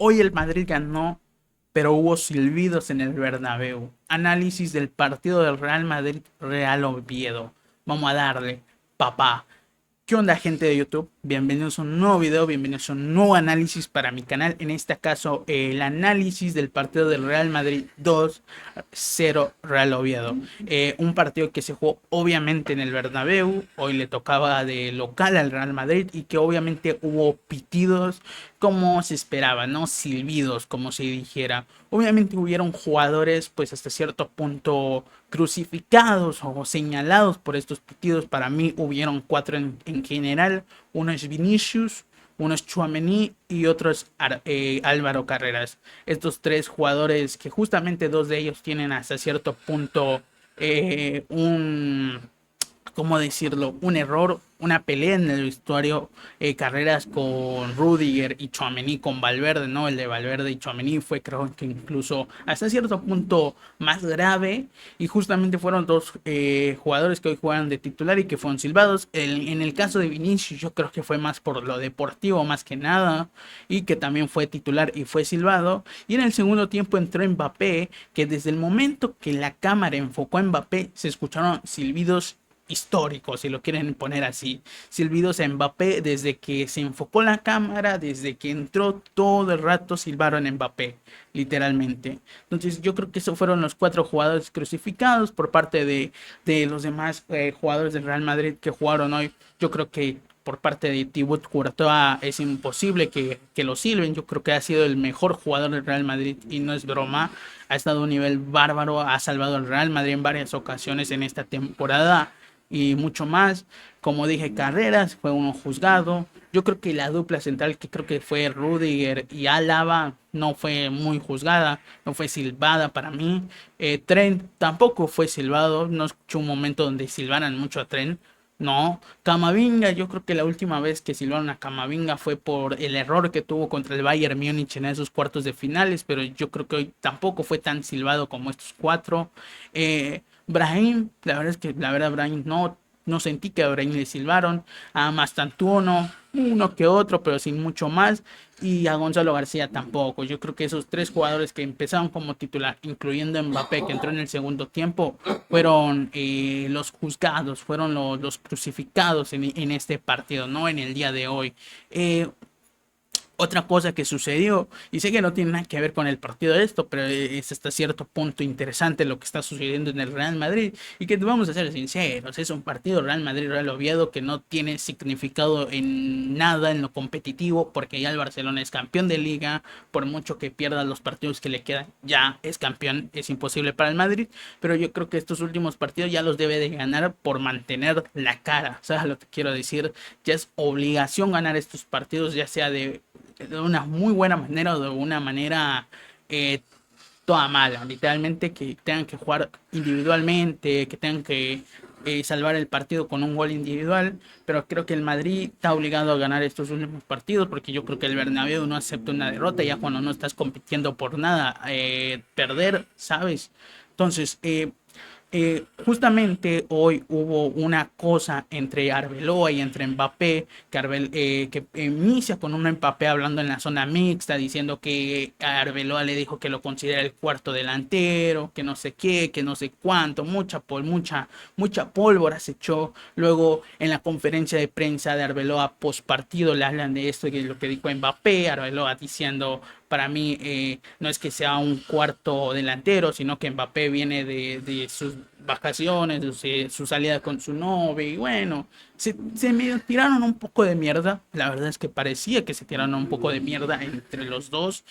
Hoy el Madrid ganó, pero hubo silbidos en el Bernabéu. Análisis del partido del Real Madrid-Real Oviedo. Vamos a darle, papá. ¿Qué onda, gente de YouTube? Bienvenidos a un nuevo video, bienvenidos a un nuevo análisis para mi canal. En este caso, el análisis del partido del Real Madrid 2-0 Real Oviedo. Un partido que se jugó obviamente en el Bernabéu. Hoy le tocaba de local al Real Madrid y que obviamente hubo pitidos como se esperaba, ¿no? Silbidos, como se dijera. Obviamente hubieron jugadores, pues hasta cierto punto crucificados o señalados por estos pitidos. Para mí hubieron cuatro en general. Uno es Vinicius, uno es Tchouaméni y otro es Álvaro Carreras. Estos tres jugadores que justamente dos de ellos tienen hasta cierto punto un, ¿cómo decirlo? Un error, una pelea en el vestuario. Carreras con Rudiger y Tchouaméni con Valverde, ¿no? El de Valverde y Tchouaméni fue, creo que incluso hasta cierto punto más grave. Y justamente fueron dos jugadores que hoy jugaron de titular y que fueron silbados. En el caso de Vinicius, yo creo que fue más por lo deportivo, más que nada. Y que también fue titular y fue silbado. Y en el segundo tiempo entró Mbappé, que desde el momento que la cámara enfocó a Mbappé, se escucharon silbidos históricos, si lo quieren poner así. Silbidos a Mbappé desde que se enfocó la cámara, desde que entró, todo el rato silbaron a Mbappé, literalmente. Entonces yo creo que esos fueron los cuatro jugadores crucificados por parte de los demás jugadores del Real Madrid que jugaron hoy. Yo creo que por parte de Thibaut Courtois es imposible que lo silben. Yo creo que ha sido el mejor jugador del Real Madrid y no es broma. Ha estado a un nivel bárbaro, ha salvado al Real Madrid en varias ocasiones en esta temporada y mucho más. Como dije, Carreras fue uno juzgado. Yo creo que la dupla central, que creo que fue Rudiger y Álava, no fue muy juzgada, no fue silbada para mí. Trent tampoco fue silbado, no escuché un momento donde silbaran mucho a Trent. No, Camavinga, yo creo que la última vez que silbaron a Camavinga fue por el error que tuvo contra el Bayern Múnich en esos cuartos de finales, pero yo creo que hoy tampoco fue tan silbado como estos cuatro. Brahim, la verdad es que la verdad Brahim no sentí que a Brahim le silbaron. A Mastantuono, uno que otro, pero sin mucho más. Y a Gonzalo García tampoco. Yo creo que esos tres jugadores que empezaron como titular, incluyendo a Mbappé, que entró en el segundo tiempo, fueron los juzgados, fueron los crucificados en este partido, no en el día de hoy. Otra cosa que sucedió, y sé que no tiene nada que ver con el partido de esto, pero es hasta cierto punto interesante lo que está sucediendo en el Real Madrid, y que vamos a ser sinceros, es un partido Real Madrid-Real Oviedo que no tiene significado en nada en lo competitivo, porque ya el Barcelona es campeón de liga, por mucho que pierda los partidos que le quedan, ya es campeón, es imposible para el Madrid, pero yo creo que estos últimos partidos ya los debe de ganar por mantener la cara, ¿sabes lo que quiero decir? Ya es obligación ganar estos partidos, ya sea de una muy buena manera o de una manera eh, toda mala. Literalmente que tengan que jugar individualmente, que tengan que salvar el partido con un gol individual. Pero creo que el Madrid está obligado a ganar estos últimos partidos porque yo creo que el Bernabéu no acepta una derrota ya cuando no estás compitiendo por nada. Perder, ¿sabes? Entonces, justamente hoy hubo una cosa entre Arbeloa y entre Mbappé, que inicia con un Mbappé hablando en la zona mixta, diciendo que Arbeloa le dijo que lo considera el cuarto delantero, que no sé qué, que no sé cuánto, mucha pólvora se echó. Luego en la conferencia de prensa de Arbeloa post partido le hablan de esto y de lo que dijo Mbappé, Arbeloa diciendo para mí no es que sea un cuarto delantero, sino que Mbappé viene de sus vacaciones, de su salida con su novia y bueno, se me tiraron un poco de mierda, la verdad es que parecía que se tiraron un poco de mierda entre los dos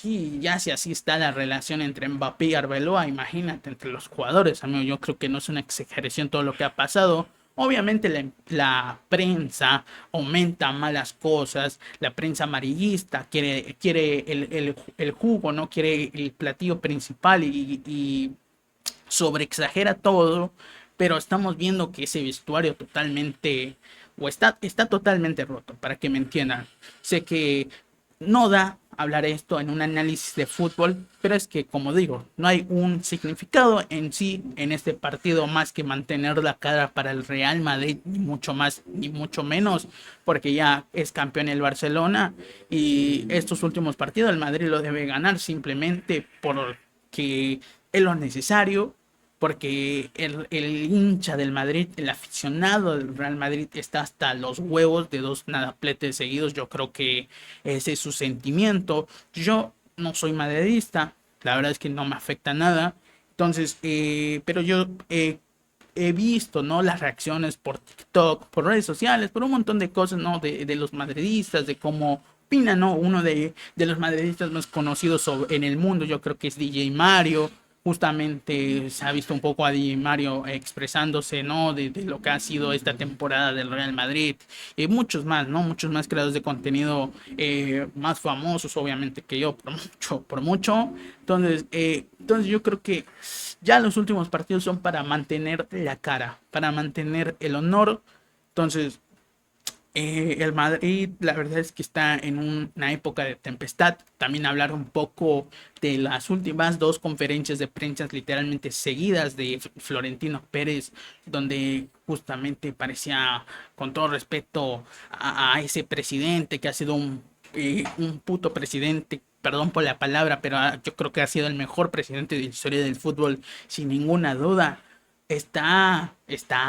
y ya si así está la relación entre Mbappé y Arbeloa, imagínate entre los jugadores, amigo, yo creo que no es una exageración todo lo que ha pasado. Obviamente la prensa aumenta malas cosas, la prensa amarillista quiere el jugo, no quiere el platillo principal y sobreexagera todo, pero estamos viendo que ese vestuario totalmente, o está totalmente roto, para que me entiendan. Sé que no da hablar esto en un análisis de fútbol, pero es que, como digo, no hay un significado en sí en este partido más que mantener la cara para el Real Madrid, ni mucho más ni mucho menos, porque ya es campeón el Barcelona y estos últimos partidos el Madrid lo debe ganar simplemente porque es lo necesario, porque el hincha del Madrid, el aficionado del Real Madrid está hasta los huevos de dos nadapletes seguidos. Yo creo que ese es su sentimiento. Yo no soy madridista, la verdad es que no me afecta nada. Entonces, pero yo he visto, ¿no? Las reacciones por TikTok, por redes sociales, por un montón de cosas, ¿no? De los madridistas, de cómo opinan, ¿no? Uno de los madridistas más conocidos en el mundo, yo creo que es DJ Mario. Justamente se ha visto un poco a DJ Mario expresándose, ¿no? De lo que ha sido esta temporada del Real Madrid. Y muchos más, ¿no? Muchos más creadores de contenido más famosos, obviamente, que yo, por mucho, por mucho. Entonces yo creo que ya los últimos partidos son para mantener la cara, para mantener el honor. Entonces, el Madrid, la verdad es que está en una época de tempestad. También hablar un poco de las últimas dos conferencias de prensa literalmente seguidas de Florentino Pérez, donde justamente parecía, con todo respeto a ese presidente que ha sido un puto presidente. Perdón por la palabra, pero yo creo que ha sido el mejor presidente de la historia del fútbol, sin ninguna duda. Está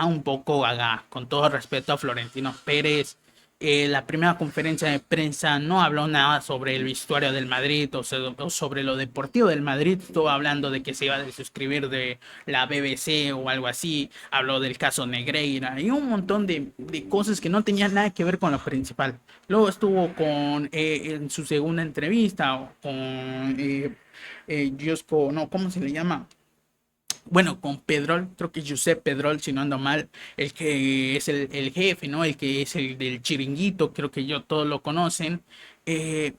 un poco gaga, con todo respeto a Florentino Pérez. La primera conferencia de prensa no habló nada sobre el vestuario del Madrid o sobre lo deportivo del Madrid. Estuvo hablando de que se iba a desuscribir de la BBC o algo así. Habló del caso Negreira y un montón de cosas que no tenían nada que ver con lo principal. Luego estuvo en su segunda entrevista con Josko, no, ¿cómo se le llama? Bueno, con Pedrol, creo que es Josep Pedrol, si no ando mal, el que es el jefe, ¿no? El que es el del chiringuito, creo que yo todos lo conocen. Eh,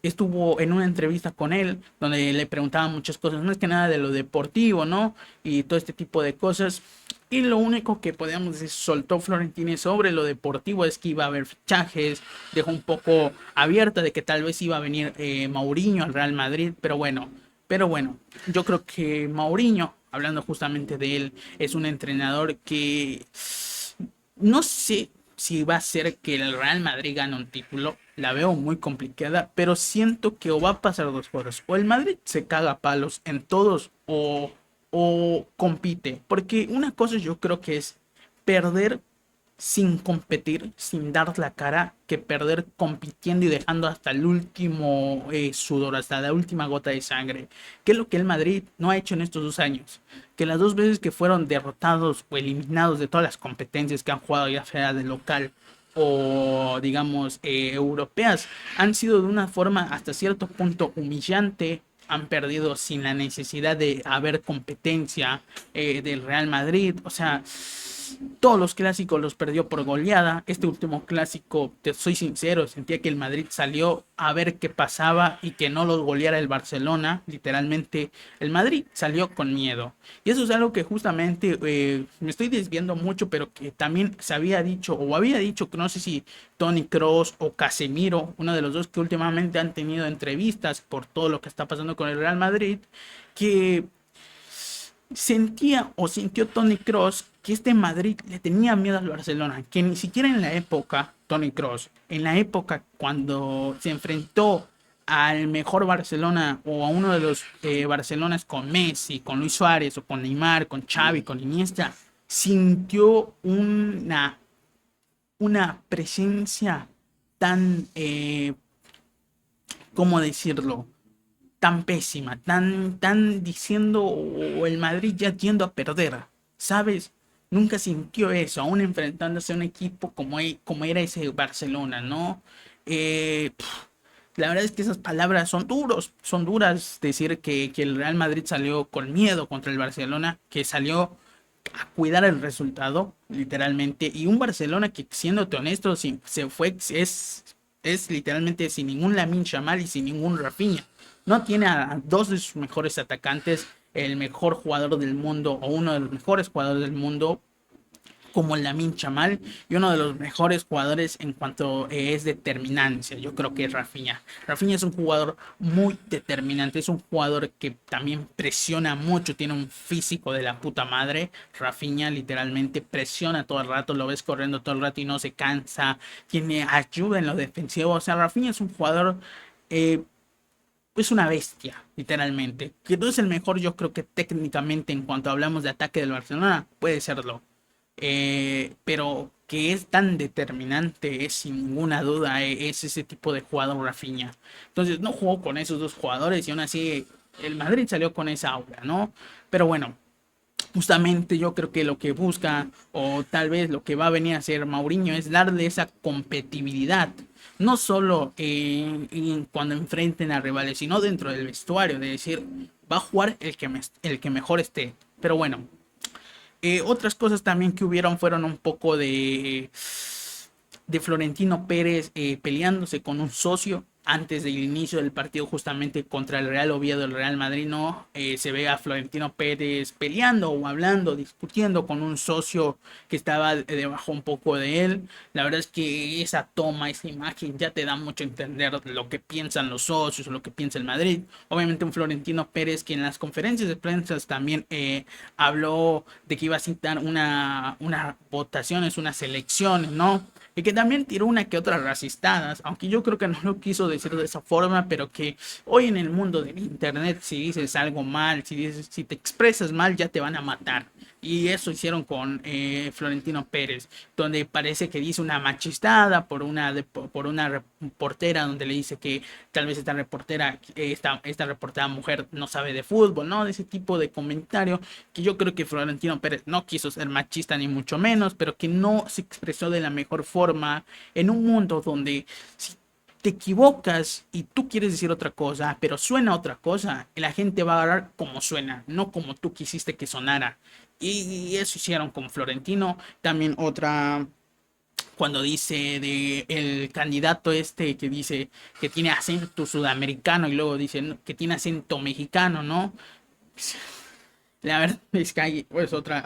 Estuvo en una entrevista con él, donde le preguntaban muchas cosas, más que nada de lo deportivo, ¿no? Y todo este tipo de cosas. Y lo único que podemos decir, soltó Florentino sobre lo deportivo es que iba a haber fichajes, dejó un poco abierta de que tal vez iba a venir Mourinho al Real Madrid, pero bueno, yo creo que Mourinho, hablando justamente de él, es un entrenador que no sé si va a ser que el Real Madrid gane un título. La veo muy complicada, pero siento que o va a pasar dos cosas. O el Madrid se caga a palos en todos o compite. Porque una cosa yo creo que es perder sin competir, sin dar la cara, que perder compitiendo y dejando hasta el último sudor, hasta la última gota de sangre. ¿Qué es lo que el Madrid no ha hecho en estos 2 años? Que las dos veces que fueron derrotados o eliminados de todas las competencias que han jugado, ya sea de local o digamos europeas, han sido de una forma hasta cierto punto humillante. Han perdido sin la necesidad de haber competencia del Real Madrid. O sea, todos los clásicos los perdió por goleada. Este último clásico, te soy sincero, sentía que el Madrid salió a ver qué pasaba y que no los goleara el Barcelona. Literalmente, el Madrid salió con miedo. Y eso es algo que justamente me estoy desviando mucho, pero que también se había dicho, o había dicho, que no sé si Toni Kroos o Casemiro, uno de los dos que últimamente han tenido entrevistas por todo lo que está pasando con el Real Madrid, que sentía o sintió Toni Kroos que este Madrid le tenía miedo al Barcelona, que ni siquiera en la época, Toni Kroos, en la época cuando se enfrentó al mejor Barcelona o a uno de los Barcelonas con Messi, con Luis Suárez o con Neymar, con Xavi, con Iniesta, sintió una presencia tan, ¿cómo decirlo? Tan pésima, tan diciendo o el Madrid ya yendo a perder, ¿sabes? Nunca sintió eso, aún enfrentándose a un equipo como era ese Barcelona, ¿no? La verdad es que esas palabras son duras decir que el Real Madrid salió con miedo contra el Barcelona, que salió a cuidar el resultado, literalmente, y un Barcelona que, siéndote honesto, se fue, es literalmente sin ningún Lamine Yamal y sin ningún Rafinha. No tiene a dos de sus mejores atacantes, el mejor jugador del mundo o uno de los mejores jugadores del mundo como Lamine Yamal y uno de los mejores jugadores en cuanto es determinancia. Yo creo que es Rafinha. Rafinha es un jugador muy determinante, es un jugador que también presiona mucho, tiene un físico de la puta madre. Rafinha literalmente presiona todo el rato, lo ves corriendo todo el rato y no se cansa, tiene ayuda en lo defensivo. O sea, Rafinha es un jugador... es una bestia, literalmente. Que no es el mejor, yo creo que técnicamente en cuanto hablamos de ataque del Barcelona, puede serlo. Pero que es tan determinante, es sin ninguna duda, es ese tipo de jugador Rafinha. Entonces no jugó con esos dos jugadores y aún así el Madrid salió con esa aura, ¿no? Pero bueno, justamente yo creo que lo que busca o tal vez lo que va a venir a hacer Mourinho es darle esa competitividad. No solo cuando enfrenten a rivales, sino dentro del vestuario, de decir, va a jugar el que mejor esté. Pero bueno, otras cosas también que hubieron fueron un poco de Florentino Pérez peleándose con un socio antes del inicio del partido justamente contra el Real Oviedo, el Real Madrid, no se ve a Florentino Pérez peleando o hablando, discutiendo con un socio que estaba debajo un poco de él. La verdad es que esa toma, esa imagen ya te da mucho a entender lo que piensan los socios o lo que piensa el Madrid. Obviamente un Florentino Pérez que en las conferencias de prensa también habló de que iba a citar unas votaciones, unas elecciones, ¿no? Y que también tiró una que otra racistadas, aunque yo creo que no lo quiso decir de esa forma, pero que hoy en el mundo del internet, si dices algo mal, si te expresas mal, ya te van a matar. Y eso hicieron con Florentino Pérez, donde parece que dice una machistada por una reportera, donde le dice que tal vez esta reportera, esta reportera mujer no sabe de fútbol, ¿no? De ese tipo de comentario, que yo creo que Florentino Pérez no quiso ser machista ni mucho menos, pero que no se expresó de la mejor forma en un mundo donde si te equivocas y tú quieres decir otra cosa, pero suena otra cosa, la gente va a agarrar como suena, no como tú quisiste que sonara. Y eso hicieron con Florentino. También otra, cuando dice de el candidato este que dice que tiene acento sudamericano y luego dice que tiene acento mexicano, ¿no? La verdad es que hay pues, otra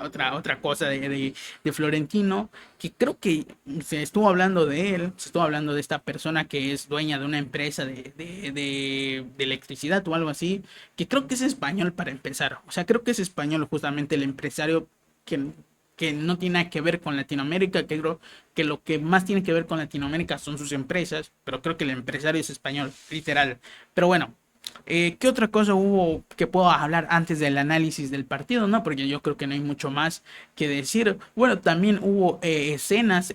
cosa de Florentino, que creo que se estuvo hablando de él, se estuvo hablando de esta persona que es dueña de una empresa de electricidad o algo así, que creo que es español para empezar. O sea, creo que es español justamente el empresario que, que no tiene nada que ver con Latinoamérica, que creo que lo que más tiene que ver con Latinoamérica son sus empresas, pero creo que el empresario es español, literal. Pero bueno. ¿Qué otra cosa hubo que puedo hablar antes del análisis del partido, no? Porque yo creo que no hay mucho más que decir. Bueno, también hubo escenas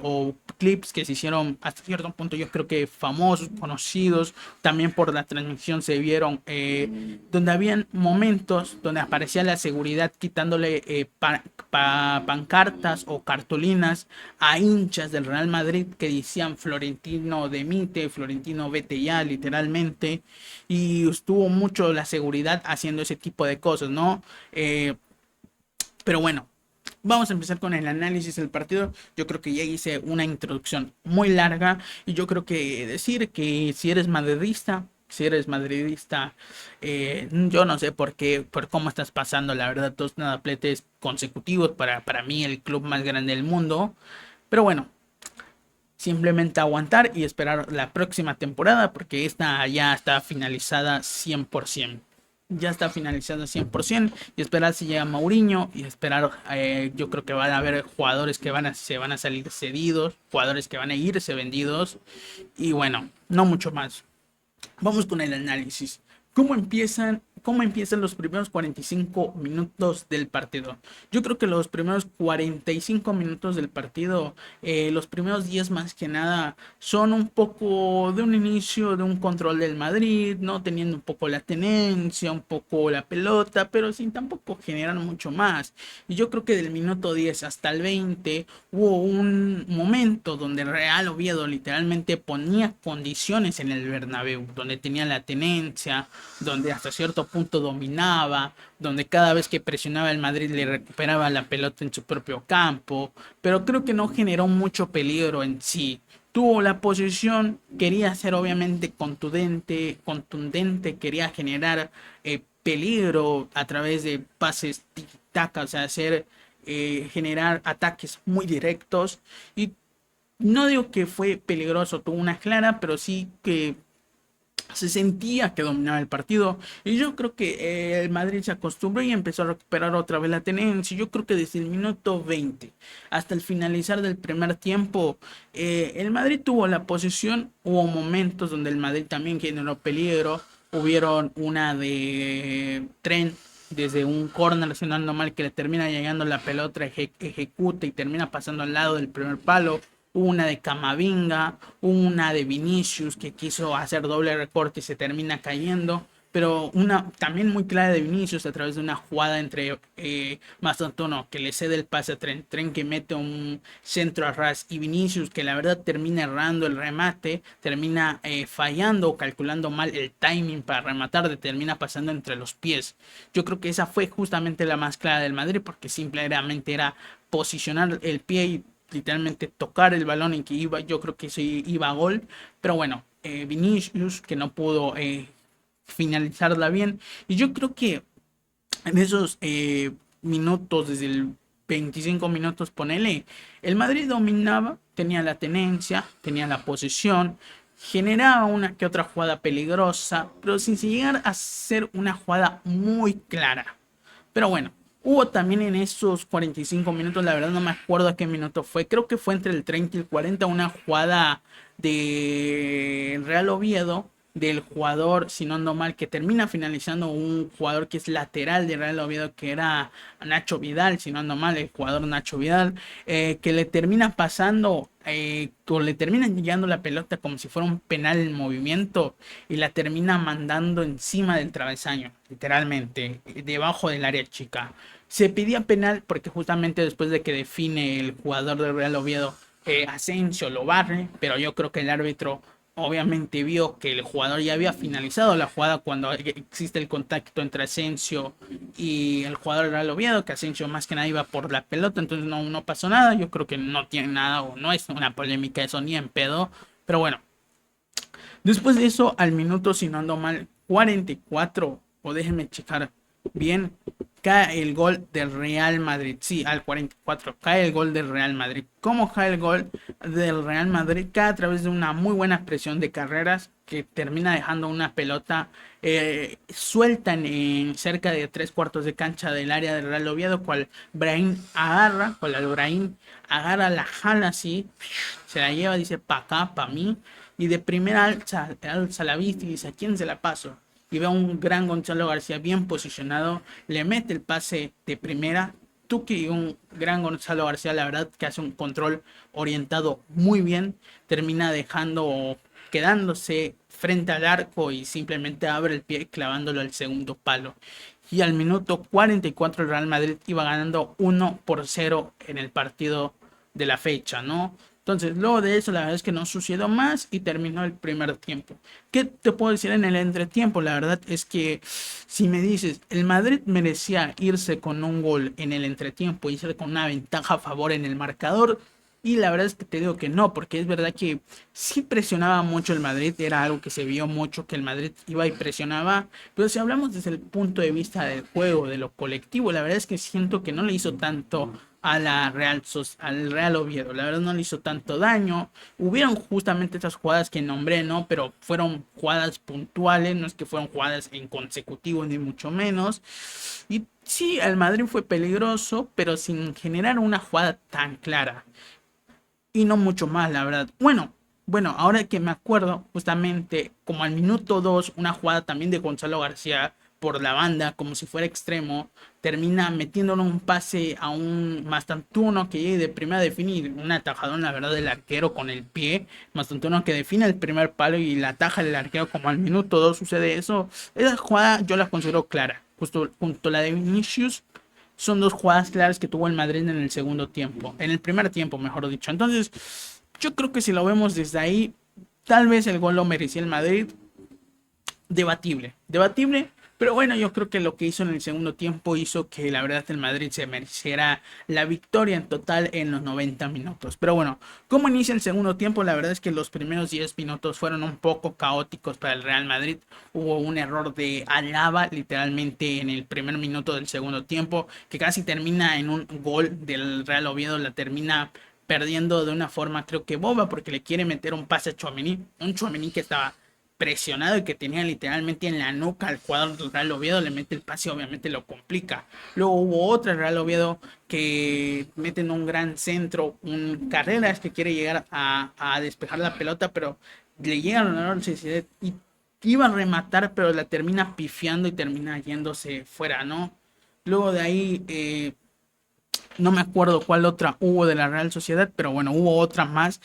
o clips que se hicieron hasta cierto punto, yo creo que famosos, conocidos, también por la transmisión se vieron, donde habían momentos donde aparecía la seguridad quitándole pancartas o cartulinas a hinchas del Real Madrid que decían Florentino demite, Florentino vete ya, literalmente. Y estuvo mucho la seguridad haciendo ese tipo de cosas, ¿no? Pero bueno, vamos a empezar con el análisis del partido. Yo creo que ya hice una introducción muy larga y yo creo que decir que si eres madridista, yo no sé por qué, por cómo estás pasando, la verdad, dos nadapletes consecutivos para mí el club más grande del mundo. Pero bueno, simplemente aguantar y esperar la próxima temporada porque esta ya está finalizada 100%. Ya está finalizada 100% y esperar si llega Mourinho y esperar, yo creo que van a haber jugadores que se van a salir cedidos, jugadores que van a irse vendidos y bueno, no mucho más. Vamos con el análisis. ¿Cómo empiezan los primeros 45 minutos del partido? Yo creo que los primeros 45 minutos del partido, los primeros 10 más que nada, son un poco de un inicio, de un control del Madrid, ¿no? Teniendo un poco la tenencia, un poco la pelota, pero sin tampoco generar mucho más. Y yo creo que del minuto 10 hasta el 20 hubo un momento donde el Real Oviedo literalmente ponía condiciones en el Bernabéu, donde tenía la tenencia, donde hasta cierto punto dominaba, donde cada vez que presionaba el Madrid le recuperaba la pelota en su propio campo, pero creo que no generó mucho peligro en sí. Tuvo la posición, quería ser obviamente contundente, quería generar peligro a través de pases tic-tac, o sea, hacer generar ataques muy directos. Y no digo que fue peligroso, tuvo una clara, pero sí que se sentía que dominaba el partido. Y yo creo que el Madrid se acostumbró y empezó a recuperar otra vez la tenencia. Yo creo que desde el minuto 20 hasta el finalizar del primer tiempo, el Madrid tuvo la posesión. Hubo momentos donde el Madrid también generó peligro. Hubieron una de Tren desde un córner, si no ando mal, que le termina llegando la pelota, ejecuta y termina pasando al lado del primer palo. Una de Camavinga, una de Vinicius que quiso hacer doble recorte y se termina cayendo. Pero una también muy clara de Vinicius a través de una jugada entre Mastantuono que le cede el pase a Tren, Tren que mete un centro a ras y Vinicius que la verdad termina errando el remate, termina fallando o calculando mal el timing para rematar, termina pasando entre los pies. Yo creo que esa fue justamente la más clara del Madrid porque simplemente era posicionar el pie y literalmente tocar el balón en que iba, yo creo que sí iba a gol, pero bueno, Vinicius que no pudo finalizarla bien, y yo creo que en esos minutos, desde el 25 minutos, ponele, el Madrid dominaba, tenía la tenencia, tenía la posesión, generaba una que otra jugada peligrosa, pero sin llegar a ser una jugada muy clara. Pero bueno, hubo también en esos 45 minutos, la verdad no me acuerdo a qué minuto fue, creo que fue entre el 30 y el 40, una jugada de Real Oviedo, del jugador, si no ando mal, que termina finalizando un jugador que es lateral de Real Oviedo, que era Nacho Vidal, si no ando mal, el jugador Nacho Vidal, que le termina pasando, o le termina llegando la pelota como si fuera un penal en movimiento y la termina mandando encima del travesaño, literalmente, debajo del área chica. Se pedía penal porque justamente después de que define el jugador del Real Oviedo, Asensio lo barre, pero yo creo que el árbitro obviamente vio que el jugador ya había finalizado la jugada cuando existe el contacto entre Asensio y el jugador del Real Oviedo, que Asensio más que nada iba por la pelota, entonces no pasó nada. Yo creo que no tiene nada o no es una polémica eso ni en pedo, pero bueno, después de eso, al minuto, si no ando mal, 44, o déjenme checar bien, cae el gol del Real Madrid. Sí, al 44, cae el gol del Real Madrid. ¿Cómo cae el gol del Real Madrid? Cae a través de una muy buena presión de carreras que termina dejando una pelota suelta en cerca de 3 cuartos de cancha del área del Real Oviedo, cual Brahim agarra, cual al Brahim agarra la jala así, se la lleva, dice pa' acá, pa' mí, y de primera alza la vista y dice, ¿a quién se la paso? Y ve a un gran Gonzalo García bien posicionado, le mete el pase de primera, Tuki y un gran Gonzalo García, la verdad que hace un control orientado muy bien, termina dejando, quedándose frente al arco y simplemente abre el pie clavándolo al segundo palo. Y al minuto 44 el Real Madrid iba ganando 1-0 en el partido de la fecha, ¿no? Entonces, luego de eso, la verdad es que no sucedió más y terminó el primer tiempo. ¿Qué te puedo decir en el entretiempo? La verdad es que si me dices, el Madrid merecía irse con un gol en el entretiempo y irse con una ventaja a favor en el marcador. Y la verdad es que te digo que no, porque es verdad que sí presionaba mucho el Madrid, era algo que se vio mucho, que el Madrid iba y presionaba, pero si hablamos desde el punto de vista del juego, de lo colectivo, la verdad es que siento que no le hizo tanto a la al Real Oviedo, la verdad no le hizo tanto daño. Hubieron justamente estas jugadas que nombré, ¿no? Pero fueron jugadas puntuales, no es que fueron jugadas en consecutivo ni mucho menos. Y sí, el Madrid fue peligroso, pero sin generar una jugada tan clara y no mucho más, la verdad. Bueno, ahora que me acuerdo, justamente como al minuto 2 una jugada también de Gonzalo García por la banda, como si fuera extremo, termina metiéndole un pase a un Mastantuono que llegue de primera a definir, un atajadón, la verdad, del arquero con el pie, Mastantuono que define el primer palo y la ataja el arquero como al minuto 2 sucede eso. Esa jugada yo la considero clara, justo junto a la de Vinicius, son dos jugadas claras que tuvo el Madrid en el segundo tiempo, en el primer tiempo, mejor dicho. Entonces, yo creo que si lo vemos desde ahí, tal vez el gol lo merecía el Madrid. Debatible, debatible, Pero bueno, yo creo que lo que hizo en el segundo tiempo hizo que la verdad el Madrid se mereciera la victoria en total en los 90 minutos. Pero bueno, ¿cómo inicia el segundo tiempo? La verdad es que los primeros 10 minutos fueron un poco caóticos para el Real Madrid. Hubo un error de Alaba literalmente en el primer minuto del segundo tiempo, que casi termina en un gol del Real Oviedo, la termina perdiendo de una forma creo que boba porque le quiere meter un pase a Tchouaméni, un Tchouaméni que estaba presionado y que tenía literalmente en la nuca al jugador del Real Oviedo, le mete el pase y obviamente lo complica. Luego hubo otra Real Oviedo que mete en un gran centro, un Carreras que quiere llegar a despejar la pelota, pero le llega a Ronaldo Sociedad y iba a rematar, pero la termina pifiando y termina yéndose fuera, ¿no? Luego de ahí no me acuerdo cuál otra hubo de la Real Sociedad, pero bueno, hubo otra más,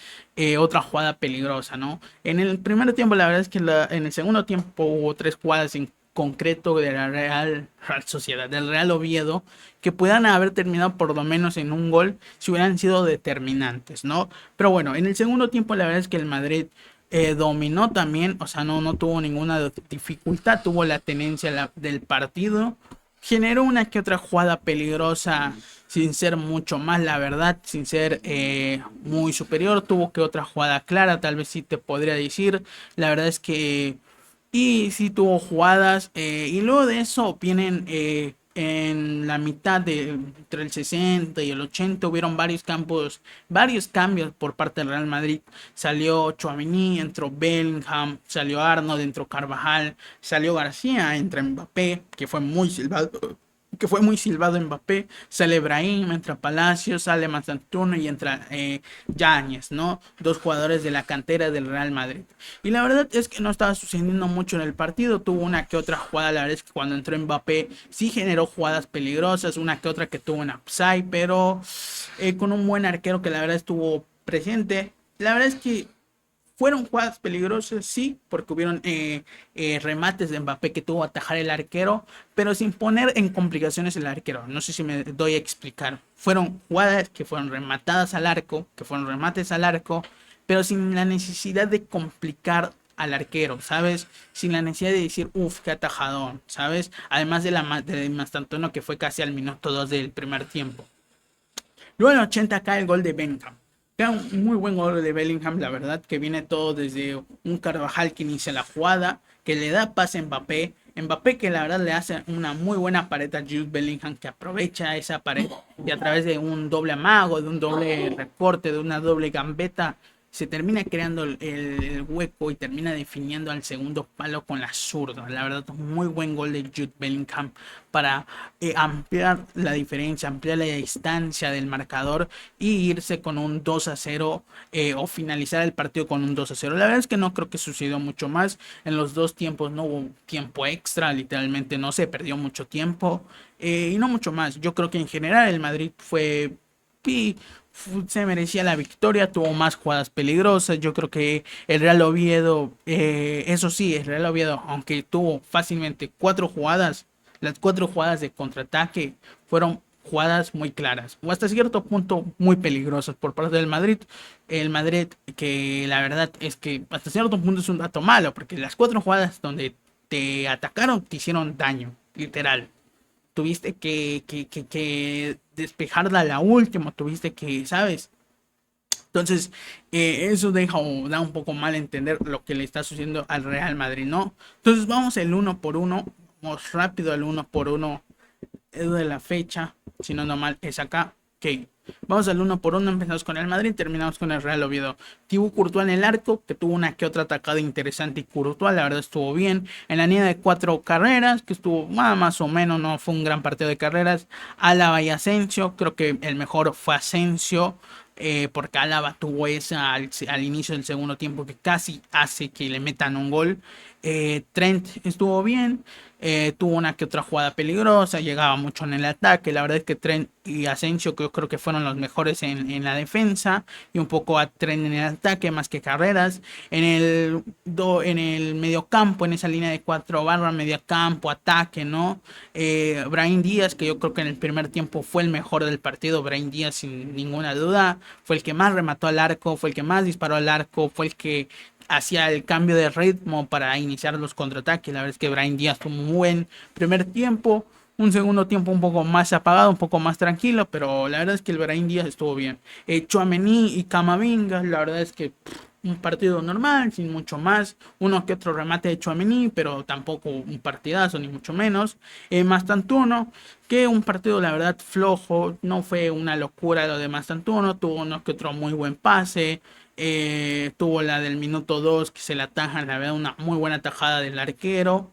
otra jugada peligrosa, ¿no? En el primer tiempo, la verdad es que en el segundo tiempo hubo tres jugadas en concreto de la Real Sociedad, del Real Oviedo, que puedan haber terminado por lo menos en un gol si hubieran sido determinantes, ¿no? Pero bueno, en el segundo tiempo, la verdad es que el Madrid dominó también, o sea, no tuvo ninguna dificultad, tuvo la tenencia del partido, generó una que otra jugada peligrosa sin ser mucho más, la verdad, sin ser muy superior. Tuvo que otra jugada clara, tal vez sí te podría decir. La verdad es que y sí tuvo jugadas. Y luego de eso vienen en la mitad de entre el 60 y el 80 hubieron varios cambios por parte del Real Madrid. Salió Tchouaméni, entró Bellingham, salió Arnold, entró Carvajal, salió García, entra Mbappé, que fue muy silbado Mbappé, sale Brahim, entra Palacios, sale Mastantuono y entra Yáñez, ¿no? Dos jugadores de la cantera del Real Madrid. Y la verdad es que no estaba sucediendo mucho en el partido, tuvo una que otra jugada, la verdad es que cuando entró Mbappé sí generó jugadas peligrosas, una que otra que tuvo en upside, pero con un buen arquero que la verdad estuvo presente. La verdad es que fueron jugadas peligrosas, sí, porque hubieron remates de Mbappé que tuvo que atajar el arquero, pero sin poner en complicaciones el arquero. No sé si me doy a explicar. Fueron jugadas que fueron rematadas al arco, que fueron remates al arco, pero sin la necesidad de complicar al arquero, ¿sabes? Sin la necesidad de decir, uff, qué atajadón, ¿sabes? Además de Mastantuono que fue casi al minuto 2 del primer tiempo. Luego en el 80 cae el gol de Bellingham. Queda un muy buen gol de Bellingham, la verdad, que viene todo desde un Carvajal que inicia la jugada, que le da pase a Mbappé. Mbappé que la verdad le hace una muy buena pared a Jude Bellingham, que aprovecha esa pared y a través de un doble amago, de un doble recorte, de una doble gambeta, se termina creando el hueco y termina definiendo al segundo palo con la zurda. La verdad, un muy buen gol de Jude Bellingham para ampliar la diferencia, ampliar la distancia del marcador y irse con un 2-0 o finalizar el partido con un 2-0. La verdad es que no creo que sucedió mucho más. En los dos tiempos no hubo tiempo extra, literalmente no se perdió mucho tiempo y no mucho más. Yo creo que en general el Madrid se merecía la victoria, tuvo más jugadas peligrosas. Yo creo que el Real Oviedo, eso sí, el Real Oviedo, aunque tuvo fácilmente cuatro jugadas, las cuatro jugadas de contraataque fueron jugadas muy claras o hasta cierto punto muy peligrosas por parte del Madrid. El Madrid, que la verdad es que hasta cierto punto es un dato malo, porque las cuatro jugadas donde te atacaron te hicieron daño, literal. Tuviste que despejarla a la última, tuviste que, ¿sabes? Entonces, eso da un poco mal entender lo que le está sucediendo al Real Madrid, ¿no? Entonces, vamos el uno por uno, vamos rápido al uno por uno de la fecha, si no mal es acá. Ok, vamos al uno por uno, empezamos con el Madrid, terminamos con el Real Oviedo. Thibaut Courtois en el arco, que tuvo una que otra atacada interesante y Courtois, la verdad estuvo bien. En la línea de cuatro carreras, que estuvo más o menos, no fue un gran partido de carreras. Álava y Asensio, creo que el mejor fue Asensio. Porque Álava tuvo esa al inicio del segundo tiempo que casi hace que le metan un gol. Trent estuvo bien, tuvo una que otra jugada peligrosa, llegaba mucho en el ataque. La verdad es que Trent y Asensio yo creo que fueron los mejores en la defensa y un poco a Trent en el ataque más que carreras. En el medio campo, en esa línea de cuatro barras, medio campo, ataque, ¿no? Brahim Díaz, que yo creo que en el primer tiempo fue el mejor del partido. Brahim Díaz sin ninguna duda fue el que más remató al arco, fue el que más disparó al arco, fue el que hacía el cambio de ritmo para iniciar los contraataques. La verdad es que Brahim Díaz tuvo un buen primer tiempo, un segundo tiempo un poco más apagado, un poco más tranquilo, pero la verdad es que el Brahim Díaz estuvo bien. Tchouaméni y Camavinga, la verdad es que un partido normal, sin mucho más, uno que otro remate de Tchouaméni, pero tampoco un partidazo, ni mucho menos. Mastantuono, que un partido la verdad flojo, no fue una locura lo de Mastantuono, tuvo uno que otro muy buen pase, tuvo la del minuto 2 que se la atajan, la verdad una muy buena tajada del arquero.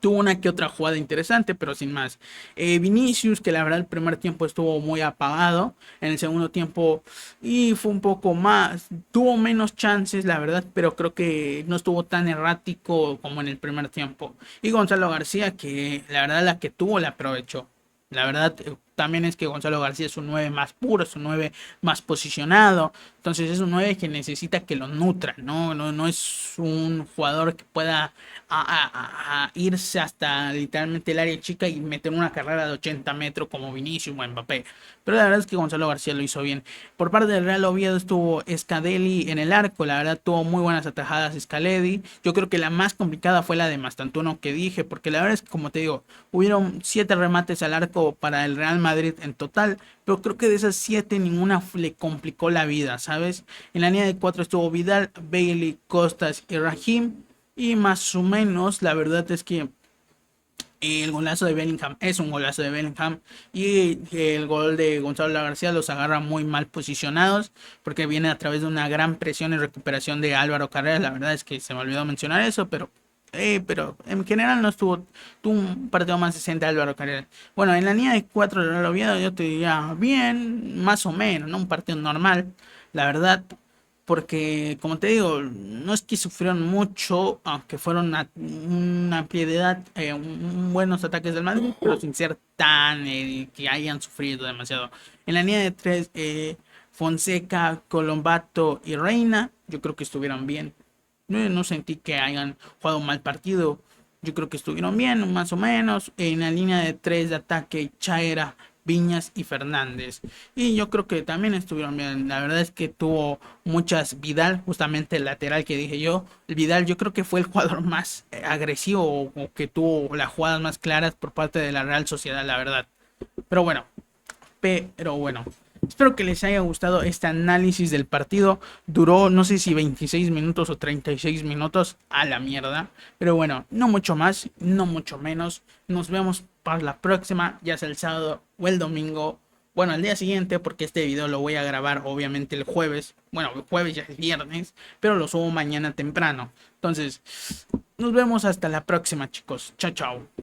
Tuvo una que otra jugada interesante, pero sin más. Vinicius, que la verdad el primer tiempo estuvo muy apagado. En el segundo tiempo y fue un poco más. Tuvo menos chances, la verdad, pero creo que no estuvo tan errático como en el primer tiempo. Y Gonzalo García, que la verdad la que tuvo la aprovechó. La verdad, también es que Gonzalo García es un 9 más puro, es un 9 más posicionado. Entonces es un 9 que necesita que lo nutran, no es un jugador que pueda a irse hasta literalmente el área chica y meter una carrera de 80 metros como Vinicius o Mbappé. Pero la verdad es que Gonzalo García lo hizo bien. Por parte del Real Oviedo estuvo Scadelli en el arco, la verdad tuvo muy buenas atajadas Scaledi. Yo creo que la más complicada fue la de Mastantuono que dije, porque la verdad es que como te digo, hubieron 7 remates al arco para el Real Madrid en total, pero creo que de esas 7 ninguna le complicó la vida, ¿sabes? En la línea de 4 estuvo Vidal, Bailey, Costas y Raheem. Y más o menos, la verdad es que el golazo de Bellingham es un golazo de Bellingham. Y el gol de Gonzalo García los agarra muy mal posicionados, porque viene a través de una gran presión y recuperación de Álvaro Carrera. La verdad es que se me olvidó mencionar eso, pero en general no tuvo un partido más decente Álvaro Carrera. Bueno, en la línea de 4 de Real Oviedo yo te diría bien, más o menos, ¿no? Un partido normal, la verdad. Porque, como te digo, no es que sufrieron mucho, aunque fueron una piedad, buenos ataques del Madrid, pero sin ser tan que hayan sufrido demasiado. En la línea de 3, Fonseca, Colombato y Reina, yo creo que estuvieron bien. No sentí que hayan jugado un mal partido. Yo creo que estuvieron bien, más o menos. En la línea de 3 de ataque, Chaera, Viñas y Fernández. Y yo creo que también estuvieron bien. La verdad es que tuvo muchas Vidal, justamente el lateral que dije yo. El Vidal yo creo que fue el jugador más agresivo o que tuvo las jugadas más claras por parte de la Real Sociedad, la verdad. Pero bueno, pero bueno, espero que les haya gustado este análisis del partido. Duró no sé si 26 minutos o 36 minutos a la mierda. Pero bueno, no mucho más, no mucho menos. Nos vemos para la próxima, ya sea el sábado o el domingo. Bueno, al día siguiente, porque este video lo voy a grabar obviamente el jueves. Bueno, el jueves ya es viernes, pero lo subo mañana temprano. Entonces, nos vemos hasta la próxima, chicos. Chao, chao.